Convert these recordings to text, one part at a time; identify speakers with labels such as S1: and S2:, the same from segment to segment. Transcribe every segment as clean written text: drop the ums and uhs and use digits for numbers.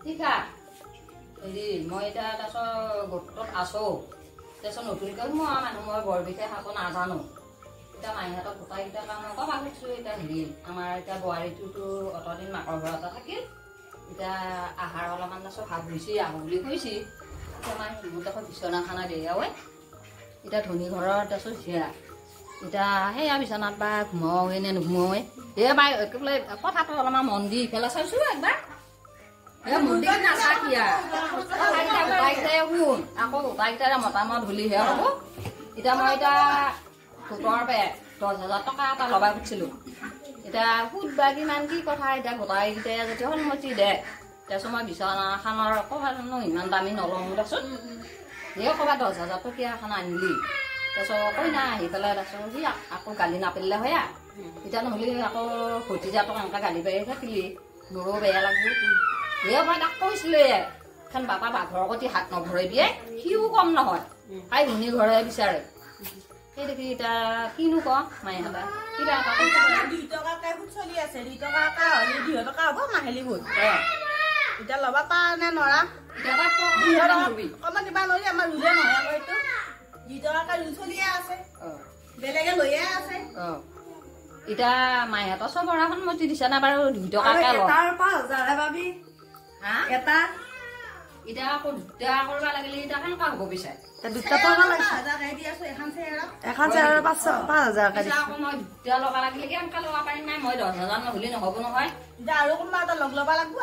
S1: ঠিক আছে মই এতিয়া তাৰপিছত গোটত আছোঁ তাৰপিছত নতুনকৈ মই মানুহ মই বৰ বিশেষ আকৌ নাজানো এতিয়া মাহীহঁতক গোটাইকেইটা কাম ক'ব খুজিছোঁ এতিয়া আমাৰ এতিয়া বোৱাৰীটোতো অতদিন মাকৰ ঘৰতে থাকিল এতিয়া আহাৰ অলপমান তাৰপিছত ভাত হৈছে আহোঁ বুলি কৈছে এতিয়া মায়ে সিহঁতক বিচনা খানা দিয়ে আৰু এতিয়া ধনী ঘৰৰ তাৰপিছত জীয়া এতিয়া সেয়া বিচনাত বা ঘুমাওঁ নে নুঘুমাওঁ এই বাই বোলে কথাটো অলপমান মন দি ইফালে চাইছোঁ একবাৰ মন্দিৰ নাথাকিয়া গোটাইকেইটাই শুন আকৌ গোটাইকেইটাৰে মতামত ধুলিহে হ'ব এতিয়া মই এতিয়া গোটৰ পে 10,000 টকা এটা লগাই খুজিছিলোঁ এতিয়া সুধবা কিমান কি কথা এতিয়া গোটাইকেইটাই যদি সন্মতি দে তাৰপিছত মই বিচনাখনৰ ক'বানো ইমান দামী নলওঁ তাৰপিছত সেই ক'ৰবাত 10,000 টকীয়া এখন আনিলি তাৰপিছত কইনা আহি পেলাই তাৰপিছত সি আকৌ গালি নাপেৰিলে হয় এতিয়া নহ'লে আকৌ ভতিজাটোক এনেকৈ গালি পাৰি থাকিলি মোৰো বেয়া লাগিব এই মই তাক কৈছিলোঁ এখন বাপা বাঘৰৰ কটি হাত নভৰাবি সিও কম নহয় তাই ধনী ঘৰে বিচাৰে সেই দেখি এতিয়া কিনো ক মাইহঁতে কিবা এটা
S2: 2 টকাকে সুদ চলি আছে 2 টকা হ'লে 2 টকা হ'ব মাহিলী সুদ এতিয়া ল'বা পাৰা নে নৰা অকণমান দিবা নোৱাৰি আমাৰ ৰুলে নহয় আকৌ এইটো 2 টকাকে ৰুল চলিয়ে আছে বেলেগে লৈয়ে আছে
S1: এতিয়া মাইহঁতৰ চবৰে সন্মতি দিছে না বাৰু 2 টকাকে লওঁ
S2: 5,000 পাবি এটা
S1: এতিয়া আকৌ দুটা কৰিব লাগিলে এতিয়া কেনেকুৱা হ'ব বিচাৰে
S2: দুটা টকা লাগিছে দি আছো এখন চেয়াৰৰ 5,000
S1: আকৌ মই দুটা লগা লাগিলে কেনেকুৱা ল'ব পাৰিম নাই মই 10,000 নহ'লে নহ'ব নহয়
S2: এতিয়া আৰু কোনোবা এটা লগ ল'ব লাগিব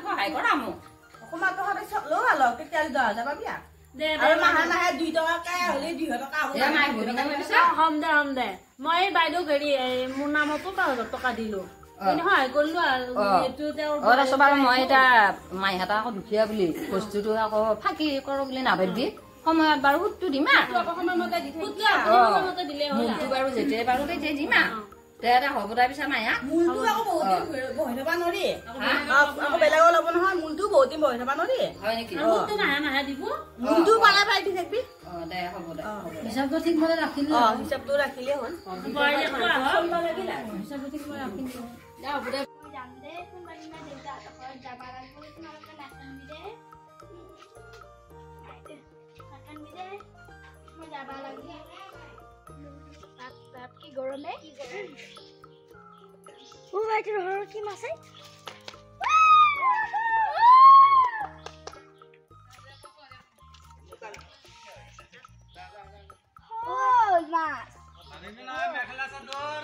S1: সহায় কৰা মোক
S2: অকণমানটো সদায় লোৱা লওক তেতিয়াহ'লে 10,000 পাবি আৰু মাহে মাহে 2 টকাকে হ'লে 2 টকা
S3: হম দে মই বাইদেউক হেৰি মোৰ নামতো 5,000 টকা দিলো সহায় কৰিলো
S1: আৰু মই এতিয়া মাইহঁতে আকৌ দুখীয়া বুলি বস্তুটো আকৌ ফাঁকি কৰো বুলি নাভাবি সময়ত বাৰু সুদটো দিম মূলটো বাৰু যেতিয়াই পাৰো তেতিয়াই দিম তেতিয়াতে হ'ব তাৰ পিছত মায়া
S2: মূলটো আকৌ বহুত দিন বহি থবা নোৱাৰি আকৌ বেলেগৰ ল'ব নহয় মূলটো বহুত দিন বহি থবা নোৱাৰি
S1: হয় নেকি
S3: মাহে মাহে দিব
S2: মূলটো পালে পাই দি থাকিবি
S1: দে হ'ব দে
S3: হিচাপটো ঠিকমতে ৰাখিলে
S2: হিচাপটো ৰাখিলে হ'ল
S3: হিচাপটো ঠিকমতে ৰাখিলে
S1: হ'ব দে
S4: যাম দে কোনোবা দিনা দেউতাহঁতৰ ঘৰত যাবা লাগিব তোমালোকে নাকান্দি দে নাকান্দি দে মই যাবা লাগিব তাত কি গৰমে ভাইটিৰ ঘৰত কি মাছ আছে মাছ
S5: মেখেলা চাদৰ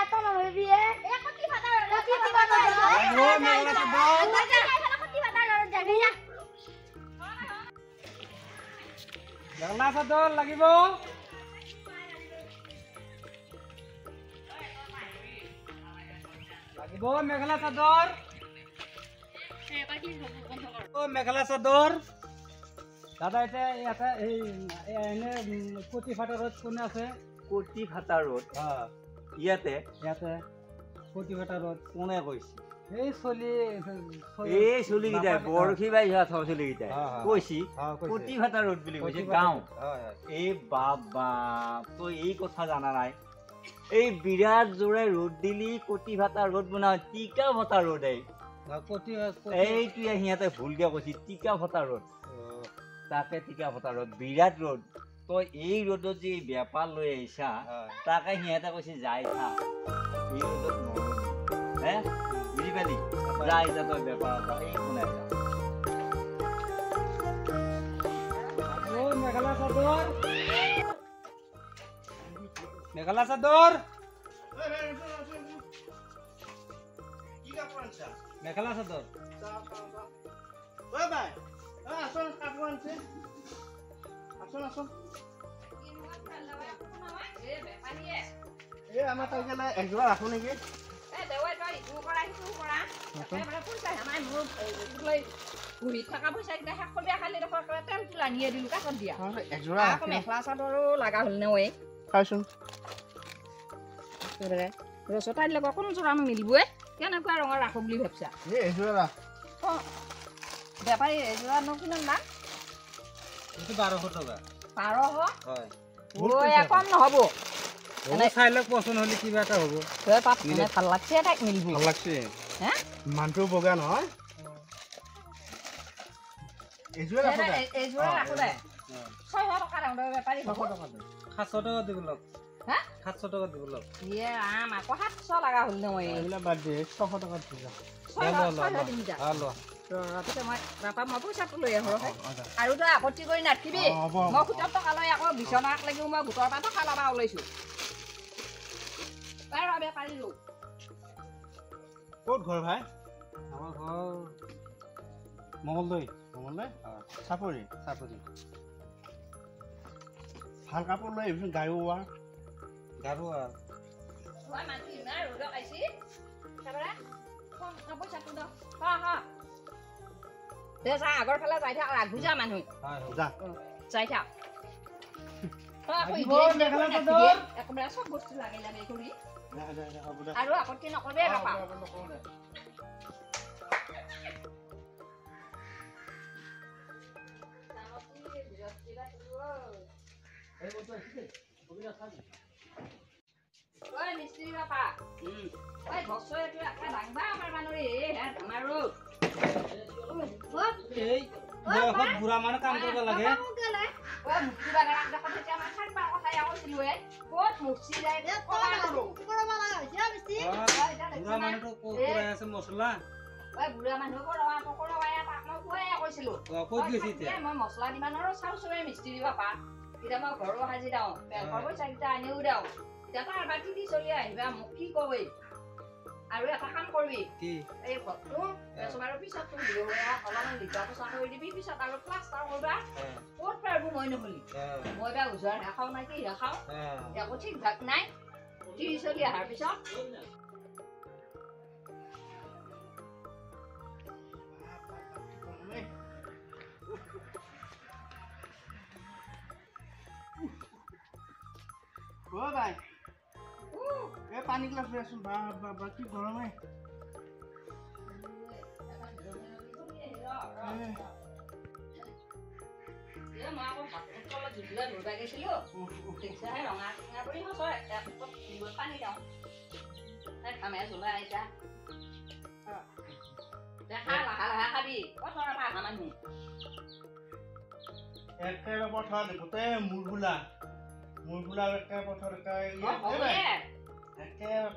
S4: এটা নহবি কটি ফাটাৰ
S5: মেখেলা চাদৰ লাগিব মেখেলা চাদৰ মেখেলা চাদৰ দাদা এতিয়া ইয়াতে এনে কটি ফাটাৰত কোনে আছে
S6: কটি ফাটাৰত ইয়াতে
S5: কটি ফাটাৰত
S6: কোনে কৈছে
S5: এই
S6: চলিকেইটাই বৰশী বাই হোৱা থ চলিকেইটাই কৈছি কটি ফাটাৰত বুলি কৈছে গাঁও এই বাবা তই এই কথা জানা নাই এই বিৰাট জোৰে ৰ'দ দিলি কটি ফাটা ৰ'দ বনাও টিকা ফটা ৰ'দ এইটো সিহঁতে ভুলকে কৈছে টিকা ফটা ৰ'দ তাকে টিকা ফটা ৰ'দ বিৰাট ৰ'দ তই এই ৰ'দত যে বেপাৰ লৈ আহিছা তাকে সিহঁতে কৈছে যাই খা এই ৰ'দত নৰ'দ হে বুজি পালি যাই যা তই বেপাৰ এই কোনে
S5: মেখেলা চাদৰ মেখেলা চাদৰ মেখেলা চাদৰ
S2: আমাৰ তাইকেলে একযোৰা ৰাখো নেকি
S1: মেখেলা চাদৰো লগা হ'ল নহয় ৰচতাই লগ কোন যোৰানো মিলিবই কেনেকুৱা ৰঙৰ ৰাখো বুলি ভাবছা বেপাৰী এযোৰানো কিমান দাম
S5: 1200 টকা
S1: 1200 কম নহ'ব
S5: চাই লওক পচন্দ হ'লে কিবা এটা হ'ব
S1: ভাল লাগছে তাইক মিলিব
S5: ভাল লাগছে
S1: হে
S5: মানটো বগা নহয় এইযোৰে ৰাখো দে
S1: এইযোৰে ৰাখো দে 600 টকা দাম বেপাৰী
S5: 700 টকা দিব লওক
S1: হে
S5: 700 টকা দিব লওক
S1: ইয়ে আম আকৌ 700 লাগা হ'ল মই
S5: এইলা বাদ দে 600 টকা দি যা
S1: ৰাতিতে মই বাপা মই পইচাটো লৈ আহো আৰু তই আপত্তি কৰি নাথাকিবি মই 70 টকা লৈ আকৌ বিচনাক লাগিব মই গোটৰ পৰা টকা লবা ওলাইছো পাই ৰ বেপাৰী লোক
S5: ক'ত ঘৰ ভাই আমাৰ ঘৰ মঙলদৈ চাপৰি ভাল কাপোৰ লৈ আহিবিচোন গাৰুৱা মই
S1: মানুহ ইমান ৰ'দত আইছি চাবৰা পইচাটো দ দে যা আগৰ ফালে যাই থাক আগু যা মানুহ
S5: যা
S1: যাই থাক একেবাৰে চব বস্তু লাগে কৰি আৰু আপত্তি নকৰবে বাপা মিস্ত্ৰী বাপা ঘৰ দাংবা আমাৰ মানুহে আমাৰো
S5: বুঢ়া মানুহ কাম কৰিব লাগে মছলা
S1: বুঢ়া মানুহ কৈছিলো মই মছলা দিমান চাউ চবে মিস্ত্ৰী বাপা এতিয়া মই ঘৰো সাজি দিওঁ বেংকৰ পইচা কেইটা আনিও দিওঁ এতিয়া তাৰ বাকী দি চলি আহিবা মোক কি কবি আৰু এটা কাম কৰিবি এই ঘৰটো বেচবাৰৰ পিছত তোৰ অলপমান লিখা পোচা কৰি দিবি পিছত আৰু প্লাষ্টাৰ কৰিবা ক'ত পাৰবো মই নহলি মই বা উজোৱাৰ নাখাওঁ নাই কি নাখাওঁ একো ঠিক ভাগ নাই টিভি চলি অহাৰ পিছত
S5: ভাই পানী গ্লাস লৈ আছো বা কি গৰমে একেবাৰে পথাৰত গোটেই মূৰ বোলা একেবাৰে পথাৰত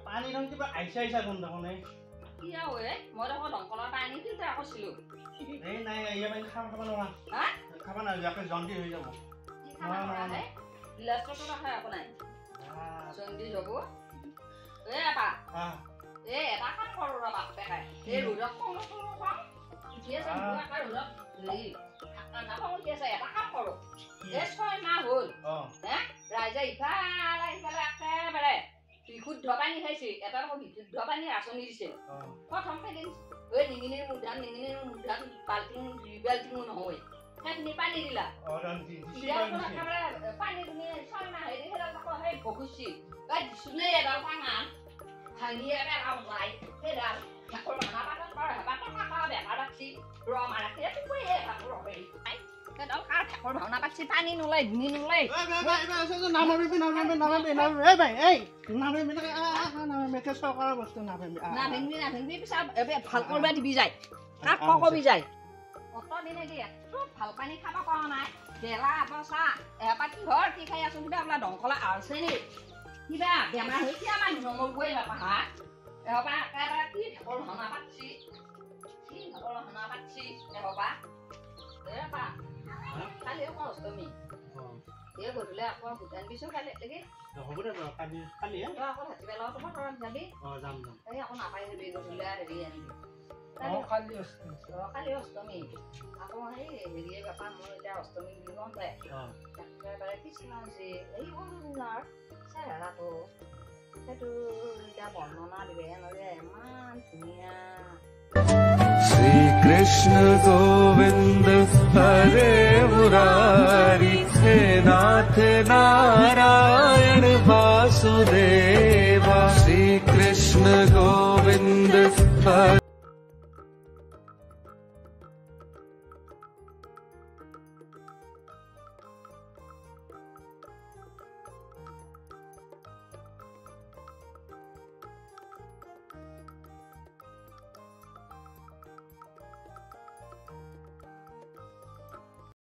S5: পানী ৰং কিবা আইচা গোন্ধ দেখোন
S1: কি মই দেখোন দমকলৰ পানী ফিল্টাৰ কৰিছিলো
S5: এই নাই ইয়া পানী খাব নোৱাৰা খাব না ইয়াকে জন্দি হৈ যাব
S1: গিলাচটো নাখায় একো নাই জন্দি যাব আপা এটা কাম কৰো ৰবা পেকাই এই ৰ'দত খং উঠি আছে ৰ'দত এটা কাম কৰো এই 6 মাহ হ'ল ৰাইজে ইফালে একেবাৰে বিশুদ্ধ পানী খাইছে এটা বিশুদ্ধ পানী আঁচনি দিছে প্ৰথম সেইদিন নিঙিনিৰ মুধান বাল্টিং 2 বাল্টিঙো নহয় সেইখিনি পানী দিলা পানী তুমি 6 মাহ হেৰি সেই ভগুচি দিছোনে এডাল পাঙা ভাঙি এডাল নাই সেইডাল ঠাকুৰ ভাঙা পাতত বেকাৰ ৰাখছি ৰমা ৰাখি এডাল কাৰ ঠাকুৰ ভাওনা পাতছি পানী নোলাই ধুনি নোলাই নাভাঙবি পিছত ভাল কৰিব দিবি যায় কাক কবি যায় অত দিনে দিয়ে ভাল পানী খাব পৰা নাই বেলা বচা এপাত কিহৰ কি খাই আছো কিবা বোলা দংকলা আছে নি কিবা বেমাৰ হৈছে আমাৰ নমৰগৈ বাপা এবাৰ একেবাৰে কি ঠাকুৰ ভাওনা পাতছি এবাৰ কালি অষ্টমী এই গধূলি আকৌ ভূটান বিচো কালি লাগে
S5: হ'ব দে কালি
S1: আকৌ ভাতিবেলা তোমাৰ যাবি
S5: যাম
S1: এই আকৌ নাপাই যাবি গধূলি হেৰি আনিবি কালি অষ্টমী আকৌ সেই হেৰিয়ে বাপা মোৰ এতিয়া অষ্টমী বুলি গম পায় একেবাৰে কৃষ্ণ যে এই চেহেৰাটো সেইটো এতিয়া বৰ্ণনা দিবে নৰে ইমান ধুনীয়া
S7: श्री कृष्ण गोविंद हरे मुरारी हे नाथ नारायण वासुदेव